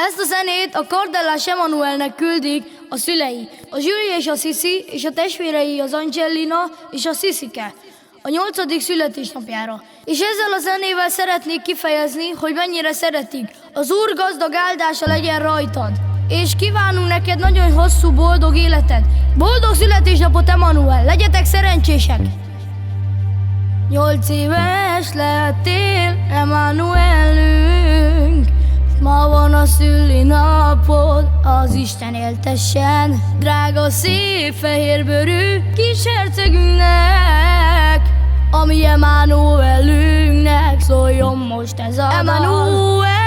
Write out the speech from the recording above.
Ezt a zenét a Kardellás Emanuelnek küldik a szülei, a Zsüli és a Sziszi, és a testvérei az Angelina és a Sziszike a 8. születésnapjára. És ezzel a zenével szeretnék kifejezni, hogy mennyire szeretik. Az Úr gazdag áldása legyen rajtad, és kívánunk neked nagyon hosszú, boldog életet. Boldog születésnapot, Emanuel! Legyetek szerencsések! 8 éves lettél, Emanuelünk, ma van a szülinapod, az Isten éltessen. Drága, szép, fehérbőrű kis hercegünknek, ami Emanuelünknek szóljon most ez a Emanuel.